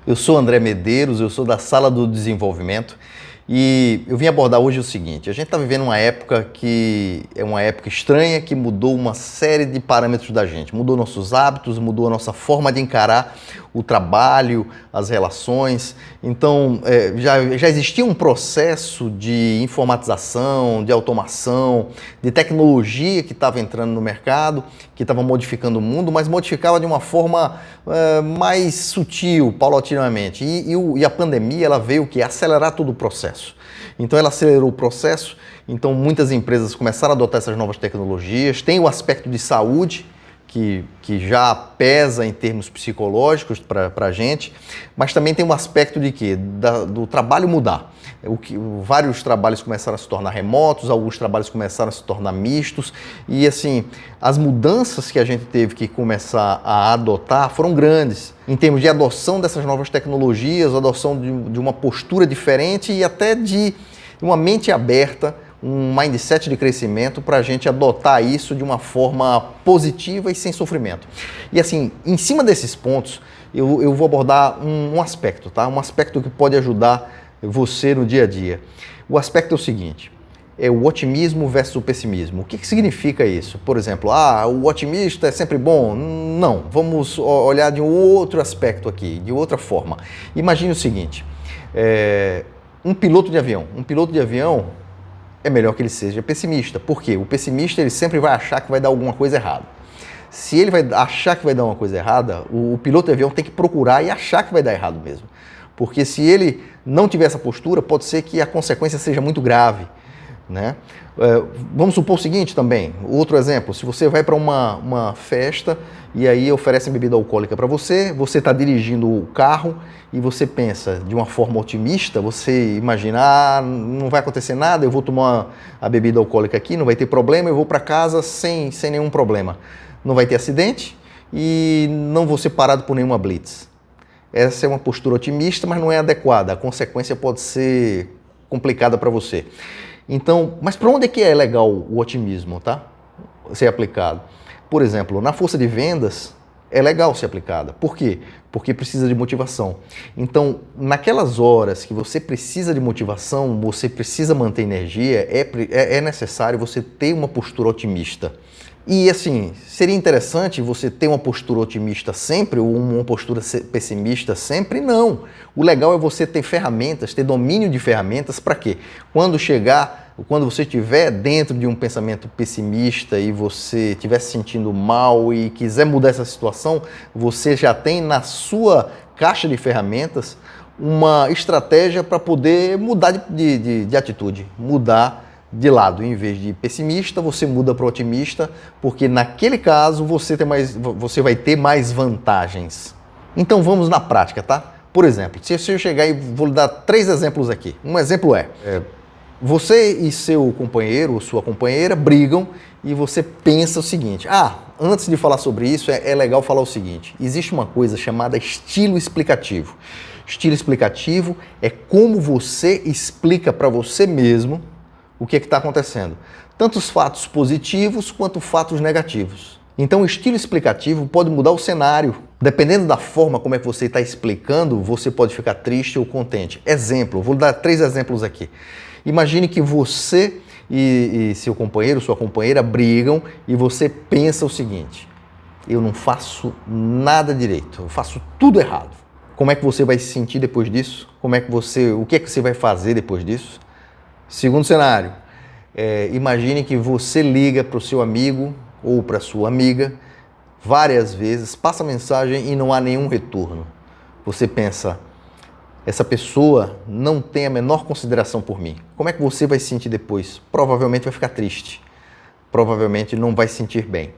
Eu sou André Medeiros, eu sou da Sala do Desenvolvimento e eu vim abordar hoje o seguinte: a gente está vivendo uma época que é uma época estranha, que mudou uma série de parâmetros da gente, mudou nossos hábitos, mudou a nossa forma de encarar o trabalho, as relações. Então, já existia um processo de informatização, de automação, de tecnologia que estava entrando no mercado, que estava modificando o mundo, mas modificava de uma forma mais sutil, paulatinamente. E a pandemia ela veio acelerar todo o processo. Então ela acelerou o processo, então muitas empresas começaram a adotar essas novas tecnologias. Tem o aspecto de saúde, que já pesa em termos psicológicos para a gente, mas também tem um aspecto de quê? Do trabalho mudar. Vários trabalhos começaram a se tornar remotos, alguns trabalhos começaram a se tornar mistos, e assim, as mudanças que a gente teve que começar a adotar foram grandes, em termos de adoção dessas novas tecnologias, adoção de uma postura diferente e até de uma mente aberta, um mindset de crescimento para a gente adotar isso de uma forma positiva e sem sofrimento. E assim, em cima desses pontos, eu vou abordar um aspecto, tá? Um aspecto que pode ajudar você no dia a dia. O aspecto é o seguinte: é o otimismo versus o pessimismo. O que significa isso? Por exemplo, o otimista é sempre bom? Não, vamos olhar de um outro aspecto aqui, de outra forma. Imagine o seguinte, um piloto de avião é melhor que ele seja pessimista. Por quê? O pessimista ele sempre vai achar que vai dar alguma coisa errada. Se ele vai achar que vai dar uma coisa errada, o piloto de avião tem que procurar e achar que vai dar errado mesmo. Porque se ele não tiver essa postura, pode ser que a consequência seja muito grave, né? Vamos supor o seguinte também, outro exemplo: se você vai para uma festa e aí oferecem bebida alcoólica para você, você está dirigindo o carro e você pensa de uma forma otimista, você imagina, não vai acontecer nada, eu vou tomar a bebida alcoólica aqui, não vai ter problema, eu vou para casa sem nenhum problema. Não vai ter acidente e não vou ser parado por nenhuma blitz. Essa é uma postura otimista, mas não é adequada, a consequência pode ser complicada para você. Então, mas para onde é que é legal o otimismo, tá? Ser aplicado? Por exemplo, na força de vendas é legal ser aplicada. Por quê? Porque precisa de motivação. Então, naquelas horas que você precisa de motivação, você precisa manter energia, é necessário você ter uma postura otimista. E assim, seria interessante você ter uma postura otimista sempre ou uma postura pessimista sempre? Não. O legal é você ter ferramentas, ter domínio de ferramentas para quê? Quando você estiver dentro de um pensamento pessimista e você estiver se sentindo mal e quiser mudar essa situação, você já tem na sua caixa de ferramentas uma estratégia para poder mudar de atitude, mudar de lado. Em vez de pessimista, você muda para otimista, porque naquele caso você vai ter mais vantagens. Então vamos na prática, tá? Por exemplo, se eu chegar e vou dar 3 exemplos aqui. Um exemplo você e seu companheiro ou sua companheira brigam e você pensa o seguinte: antes de falar sobre isso, é legal falar o seguinte: existe uma coisa chamada estilo explicativo. Estilo explicativo é como você explica para você mesmo o que está acontecendo, tanto os fatos positivos quanto fatos negativos. Então o estilo explicativo pode mudar o cenário. Dependendo da forma como é que você está explicando, você pode ficar triste ou contente. Exemplo, vou dar 3 exemplos aqui. Imagine que você e seu companheiro, sua companheira brigam e você pensa o seguinte: eu não faço nada direito, eu faço tudo errado. Como é que você vai se sentir depois disso? O que é que você vai fazer depois disso? Segundo cenário, imagine que você liga para o seu amigo ou para a sua amiga várias vezes, passa mensagem e não há nenhum retorno. Você pensa: essa pessoa não tem a menor consideração por mim. Como é que você vai se sentir depois? Provavelmente vai ficar triste. Provavelmente não vai se sentir bem.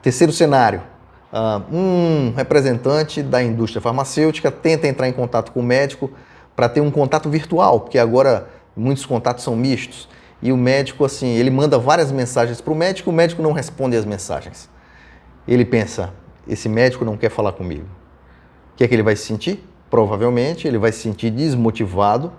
Terceiro cenário, um representante da indústria farmacêutica tenta entrar em contato com o médico para ter um contato virtual, porque agora muitos contatos são mistos. E o médico, assim, ele manda várias mensagens para o médico não responde as mensagens. Ele pensa: esse médico não quer falar comigo. O que é que ele vai se sentir? Provavelmente ele vai se sentir desmotivado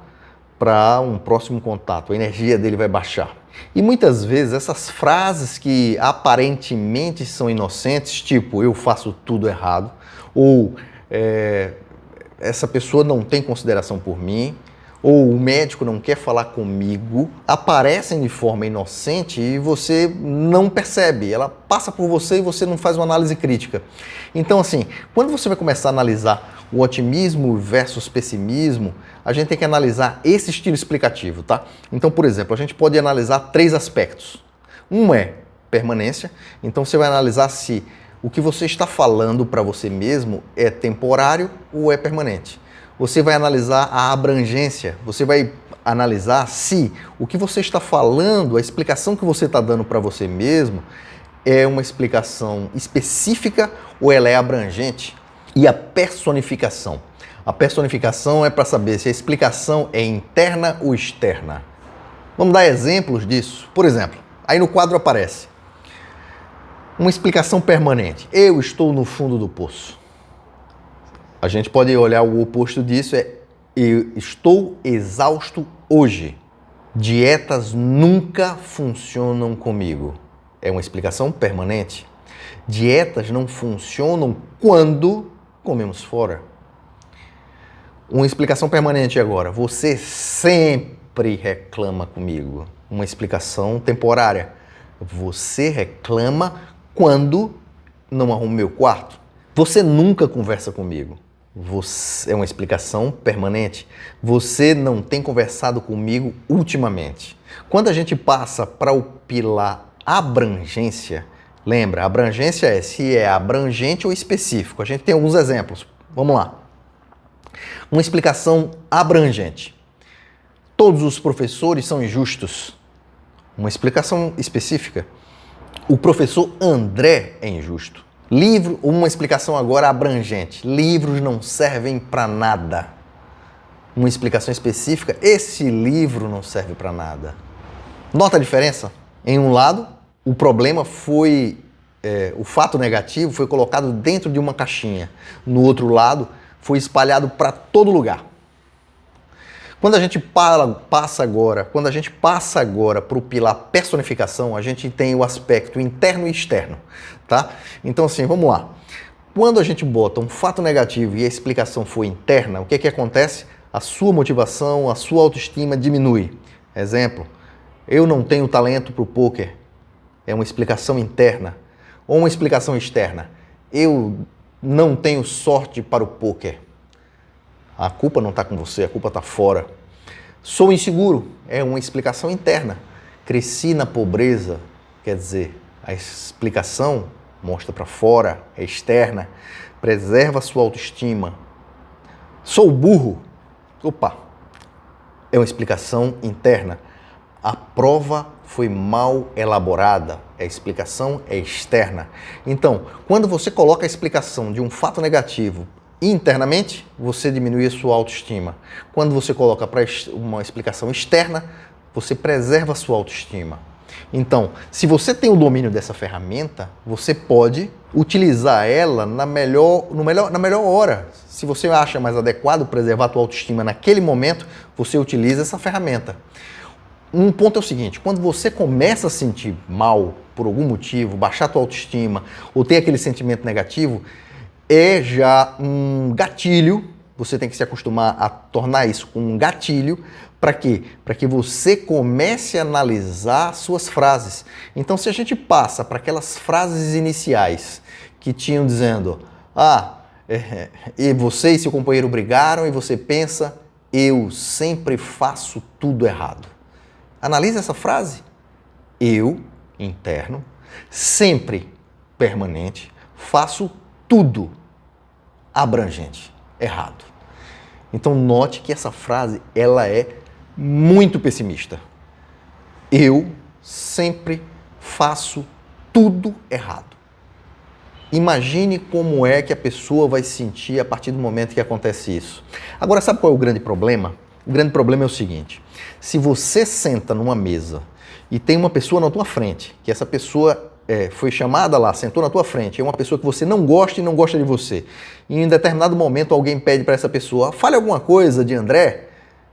para um próximo contato. A energia dele vai baixar. E muitas vezes essas frases que aparentemente são inocentes, tipo eu faço tudo errado, ou essa pessoa não tem consideração por mim, ou o médico não quer falar comigo, aparecem de forma inocente e você não percebe. Ela passa por você e você não faz uma análise crítica. Então, assim, quando você vai começar a analisar o otimismo versus pessimismo, a gente tem que analisar esse estilo explicativo, tá? Então, por exemplo, a gente pode analisar 3 aspectos. Um é permanência, então você vai analisar se o que você está falando para você mesmo é temporário ou é permanente. Você vai analisar a abrangência, você vai analisar se o que você está falando, a explicação que você está dando para você mesmo é uma explicação específica ou ela é abrangente. E a personificação. A personificação é para saber se a explicação é interna ou externa. Vamos dar exemplos disso? Por exemplo, aí no quadro aparece uma explicação permanente. Eu estou no fundo do poço. A gente pode olhar o oposto disso, eu estou exausto hoje. Dietas nunca funcionam comigo. É uma explicação permanente. Dietas não funcionam quando comemos fora. Uma explicação permanente agora. Você sempre reclama comigo. Uma explicação temporária. Você reclama quando não arrumo meu quarto. Você nunca conversa comigo. É uma explicação permanente. Você não tem conversado comigo ultimamente. Quando a gente passa para o pilar abrangência, lembra, abrangência é se é abrangente ou específico. A gente tem alguns exemplos. Vamos lá. Uma explicação abrangente. Todos os professores são injustos. Uma explicação específica. O professor André é injusto. Uma explicação agora abrangente. Livros não servem para nada. Uma explicação específica. Esse livro não serve para nada. Nota a diferença? Em um lado, o problema foi... o fato negativo foi colocado dentro de uma caixinha. No outro lado, foi espalhado para todo lugar. Quando a gente passa agora para o pilar personificação, a gente tem o aspecto interno e externo, tá? Então assim, vamos lá. Quando a gente bota um fato negativo e a explicação for interna, o que acontece? A sua motivação, a sua autoestima diminui. Exemplo, eu não tenho talento para o pôquer. É uma explicação interna. Ou uma explicação externa. Eu não tenho sorte para o pôquer. A culpa não está com você, a culpa está fora. Sou inseguro, é uma explicação interna. Cresci na pobreza, quer dizer, a explicação mostra para fora, é externa. Preserva a sua autoestima. Sou burro, opa, é uma explicação interna. A prova foi mal elaborada, a explicação é externa. Então, quando você coloca a explicação de um fato negativo internamente, você diminui a sua autoestima. Quando você coloca para uma explicação externa, você preserva a sua autoestima. Então, se você tem o domínio dessa ferramenta, você pode utilizar ela na melhor hora. Se você acha mais adequado preservar a tua autoestima naquele momento, você utiliza essa ferramenta. Um ponto é o seguinte, quando você começa a sentir mal por algum motivo, baixar a tua autoestima ou ter aquele sentimento negativo, é já um gatilho, você tem que se acostumar a tornar isso um gatilho, para quê? Para que você comece a analisar suas frases. Então, se a gente passa para aquelas frases iniciais que tinham dizendo, e você e seu companheiro brigaram e você pensa, eu sempre faço tudo errado. Analise essa frase. Eu, interno, sempre permanente, faço tudo abrangente, errado. Então note que essa frase, ela é muito pessimista. Eu sempre faço tudo errado. Imagine como é que a pessoa vai se sentir a partir do momento que acontece isso. Agora, sabe qual é o grande problema? O grande problema é o seguinte, se você senta numa mesa e tem uma pessoa na tua frente, que essa pessoa foi chamada lá, sentou na tua frente, é uma pessoa que você não gosta e não gosta de você, e em determinado momento alguém pede para essa pessoa, fale alguma coisa de André,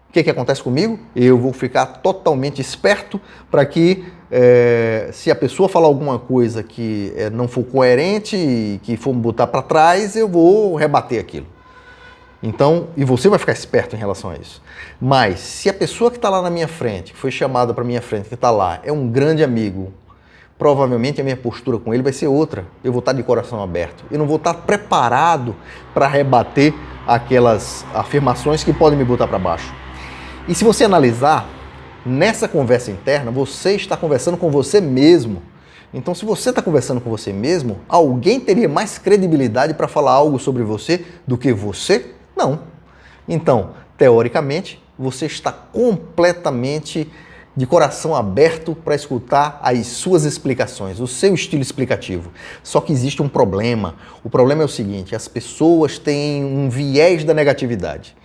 o que acontece comigo? Eu vou ficar totalmente esperto para que, se a pessoa falar alguma coisa que não for coerente e que for me botar para trás, eu vou rebater aquilo. Então, e você vai ficar esperto em relação a isso. Mas, se a pessoa que está lá na minha frente, que foi chamada para minha frente, que está lá, é um grande amigo, provavelmente a minha postura com ele vai ser outra. Eu vou estar de coração aberto. Eu não vou estar preparado para rebater aquelas afirmações que podem me botar para baixo. E se você analisar, nessa conversa interna, você está conversando com você mesmo. Então, se você está conversando com você mesmo, alguém teria mais credibilidade para falar algo sobre você do que você? Não. Então, teoricamente, você está completamente de coração aberto para escutar as suas explicações, o seu estilo explicativo. Só que existe um problema. O problema é o seguinte: as pessoas têm um viés da negatividade.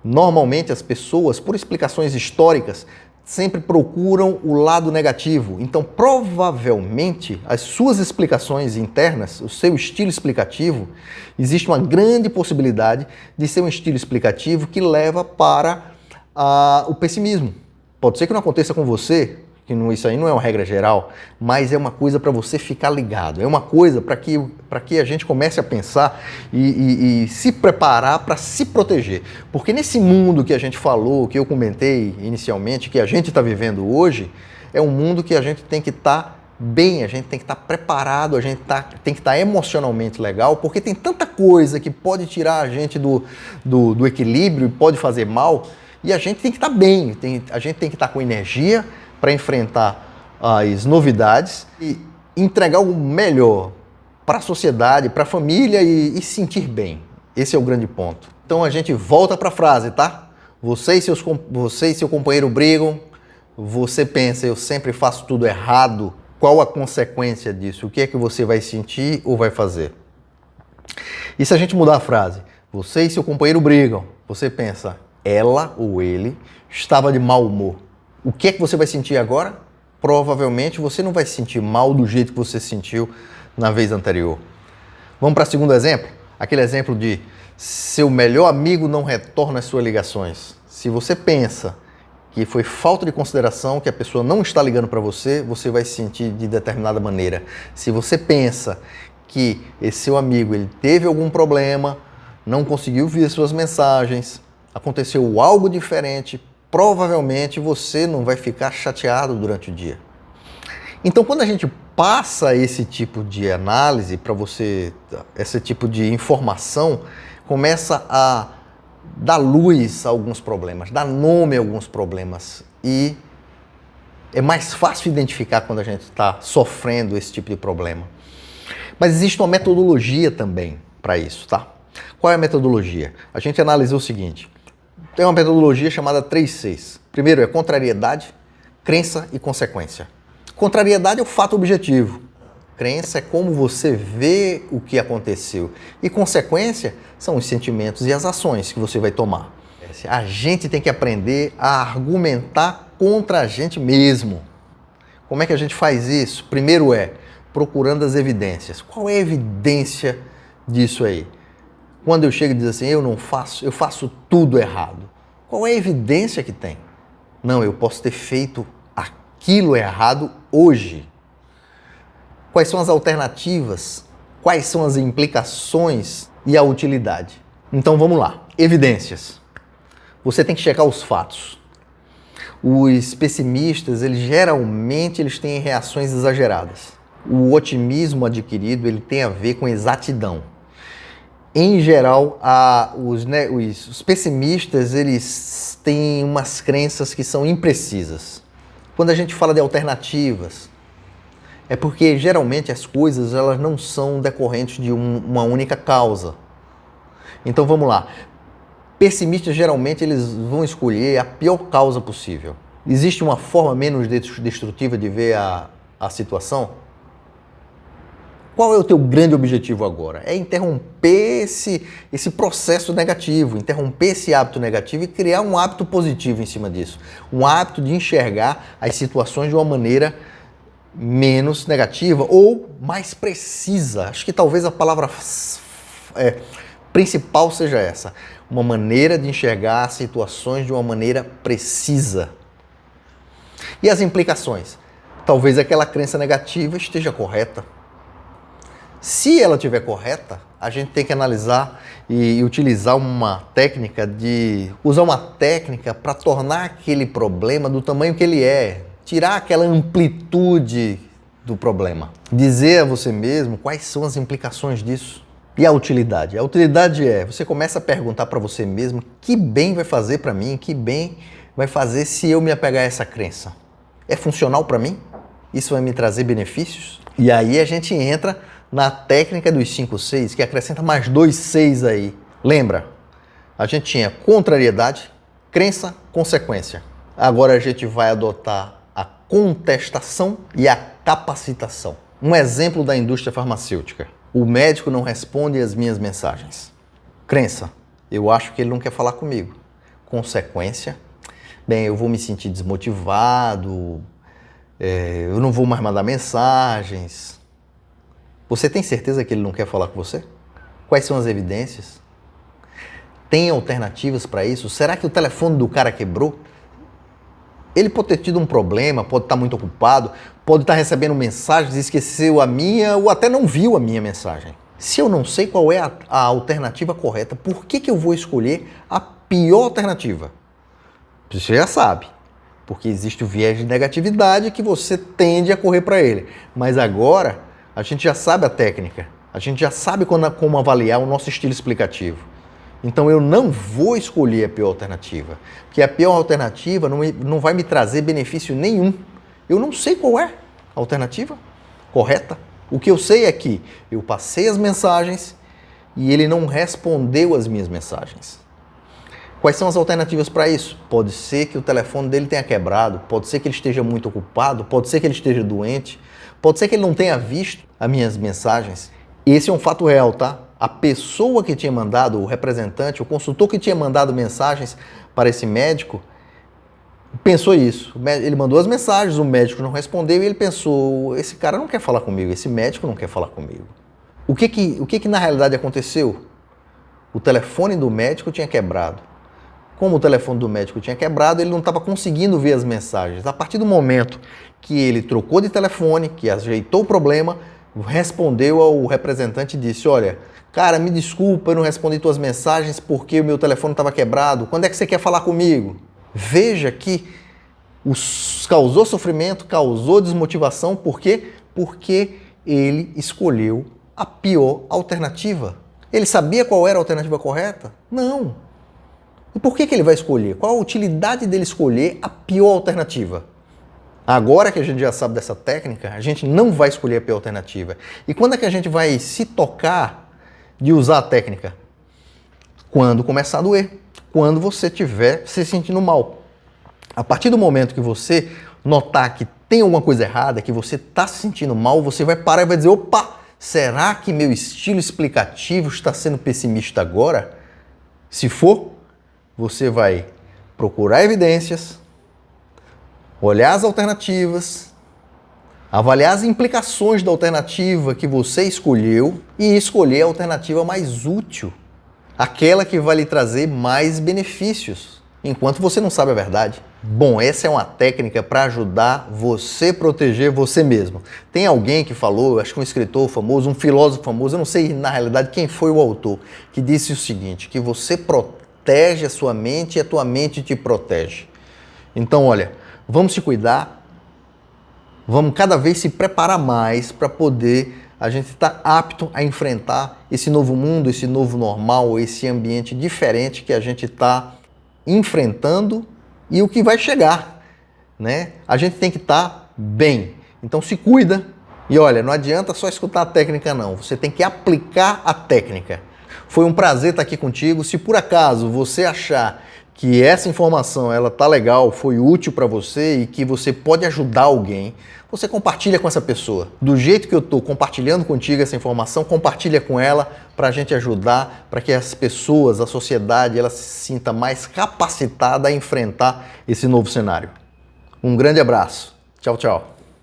Normalmente, as pessoas, por explicações históricas, sempre procuram o lado negativo. Então, provavelmente, as suas explicações internas, o seu estilo explicativo, existe uma grande possibilidade de ser um estilo explicativo que leva para o pessimismo. Pode ser que não aconteça com você, que isso aí não é uma regra geral, mas é uma coisa para você ficar ligado, é uma coisa para que a gente comece a pensar e se preparar para se proteger. Porque nesse mundo que a gente falou, que eu comentei inicialmente, que a gente está vivendo hoje, é um mundo que a gente tem que estar bem, a gente tem que estar preparado, a gente tem que estar emocionalmente legal, porque tem tanta coisa que pode tirar a gente do equilíbrio e pode fazer mal, e a gente tem que estar bem, a gente tem que estar com energia para enfrentar as novidades e entregar o melhor para a sociedade, para a família e sentir bem. Esse é o grande ponto. Então a gente volta para a frase, tá? Você e seu companheiro brigam, você pensa, eu sempre faço tudo errado. Qual a consequência disso? O que é que você vai sentir ou vai fazer? E se a gente mudar a frase? Você e seu companheiro brigam, você pensa, ela ou ele estava de mau humor. O que é que você vai sentir agora? Provavelmente você não vai se sentir mal do jeito que você se sentiu na vez anterior. Vamos para o segundo exemplo? Aquele exemplo de seu melhor amigo não retorna as suas ligações. Se você pensa que foi falta de consideração, que a pessoa não está ligando para você, você vai se sentir de determinada maneira. Se você pensa que esse seu amigo ele teve algum problema, não conseguiu ver suas mensagens, aconteceu algo diferente, provavelmente você não vai ficar chateado durante o dia. Então, quando a gente passa esse tipo de análise para você, esse tipo de informação, começa a dar luz a alguns problemas, dar nome a alguns problemas. E é mais fácil identificar quando a gente está sofrendo esse tipo de problema. Mas existe uma metodologia também para isso, tá? Qual é a metodologia? A gente analisou o seguinte. Tem uma metodologia chamada 3Cs. Primeiro é contrariedade, crença e consequência. Contrariedade é o fato objetivo. Crença é como você vê o que aconteceu. E consequência são os sentimentos e as ações que você vai tomar. A gente tem que aprender a argumentar contra a gente mesmo. Como é que a gente faz isso? Primeiro é procurando as evidências. Qual é a evidência disso aí? Quando eu chego e diz assim, eu faço tudo errado. Qual é a evidência que tem? Não, eu posso ter feito aquilo errado hoje. Quais são as alternativas? Quais são as implicações e a utilidade? Então vamos lá. Evidências. Você tem que checar os fatos. Os pessimistas, geralmente têm reações exageradas. O otimismo adquirido ele tem a ver com exatidão. Em geral, os pessimistas eles têm umas crenças que são imprecisas. Quando a gente fala de alternativas, é porque geralmente as coisas elas não são decorrentes de uma única causa. Então vamos lá. Pessimistas geralmente eles vão escolher a pior causa possível. Existe uma forma menos destrutiva de ver a situação? Qual é o teu grande objetivo agora? É interromper esse processo negativo, interromper esse hábito negativo e criar um hábito positivo em cima disso. Um hábito de enxergar as situações de uma maneira menos negativa ou mais precisa. Acho que talvez a palavra principal seja essa. Uma maneira de enxergar as situações de uma maneira precisa. E as implicações? Talvez aquela crença negativa esteja correta. Se ela estiver correta, a gente tem que analisar e utilizar usar uma técnica para tornar aquele problema do tamanho que ele é, tirar aquela amplitude do problema. Dizer a você mesmo quais são as implicações disso. E a utilidade? A utilidade você começa a perguntar para você mesmo que bem vai fazer para mim, que bem vai fazer se eu me apegar a essa crença. É funcional para mim? Isso vai me trazer benefícios? E aí a gente entra na técnica dos 5 6, que acrescenta mais 2 6 aí. Lembra? A gente tinha contrariedade, crença, consequência. Agora a gente vai adotar a contestação e a capacitação. Um exemplo da indústria farmacêutica. O médico não responde às minhas mensagens. Crença, eu acho que ele não quer falar comigo. Consequência, bem, eu vou me sentir desmotivado, eu não vou mais mandar mensagens. Você tem certeza que ele não quer falar com você? Quais são as evidências? Tem alternativas para isso? Será que o telefone do cara quebrou? Ele pode ter tido um problema, pode estar muito ocupado, pode estar recebendo mensagens, esqueceu a minha ou até não viu a minha mensagem. Se eu não sei qual é a alternativa correta, por que eu vou escolher a pior alternativa? Você já sabe, porque existe o viés de negatividade que você tende a correr para ele. Mas agora a gente já sabe a técnica, a gente já sabe como avaliar o nosso estilo explicativo. Então eu não vou escolher a pior alternativa, porque a pior alternativa não vai me trazer benefício nenhum. Eu não sei qual é a alternativa correta. O que eu sei é que eu passei as mensagens e ele não respondeu as minhas mensagens. Quais são as alternativas para isso? Pode ser que o telefone dele tenha quebrado, pode ser que ele esteja muito ocupado, pode ser que ele esteja doente, pode ser que ele não tenha visto as minhas mensagens. Esse é um fato real, tá? A pessoa que tinha mandado, o representante, o consultor que tinha mandado mensagens para esse médico, pensou isso. Ele mandou as mensagens, o médico não respondeu e ele pensou, esse cara não quer falar comigo, esse médico não quer falar comigo. O que na realidade aconteceu? O telefone do médico tinha quebrado. Como o telefone do médico tinha quebrado, ele não estava conseguindo ver as mensagens. A partir do momento que ele trocou de telefone, que ajeitou o problema, respondeu ao representante e disse, olha, cara, me desculpa, eu não respondi tuas mensagens porque o meu telefone estava quebrado. Quando é que você quer falar comigo? Veja que causou sofrimento, causou desmotivação. Por quê? Porque ele escolheu a pior alternativa. Ele sabia qual era a alternativa correta? Não. E por que ele vai escolher? Qual a utilidade dele escolher a pior alternativa? Agora que a gente já sabe dessa técnica, a gente não vai escolher a pior alternativa. E quando é que a gente vai se tocar de usar a técnica? Quando começar a doer. Quando você estiver se sentindo mal. A partir do momento que você notar que tem alguma coisa errada, que você está se sentindo mal, você vai parar e vai dizer, opa, será que meu estilo explicativo está sendo pessimista agora? Se for, você vai procurar evidências, olhar as alternativas, avaliar as implicações da alternativa que você escolheu e escolher a alternativa mais útil, aquela que vai lhe trazer mais benefícios, enquanto você não sabe a verdade. Bom, essa é uma técnica para ajudar você a proteger você mesmo. Tem alguém que falou, acho que um escritor famoso, um filósofo famoso, eu não sei na realidade quem foi o autor, que disse o seguinte, que você protege a sua mente e a tua mente te protege. Então, olha, vamos se cuidar, vamos cada vez se preparar mais para poder a gente estar apto a enfrentar esse novo mundo, esse novo normal, esse ambiente diferente que a gente está enfrentando e o que vai chegar, né? A gente tem que estar bem. Então se cuida e olha, não adianta só escutar a técnica não, você tem que aplicar a técnica. Foi um prazer estar aqui contigo. Se por acaso você achar que essa informação ela tá legal, foi útil para você e que você pode ajudar alguém, você compartilha com essa pessoa. Do jeito que eu estou compartilhando contigo essa informação, compartilha com ela para a gente ajudar, para que as pessoas, a sociedade, ela se sinta mais capacitada a enfrentar esse novo cenário. Um grande abraço. Tchau, tchau.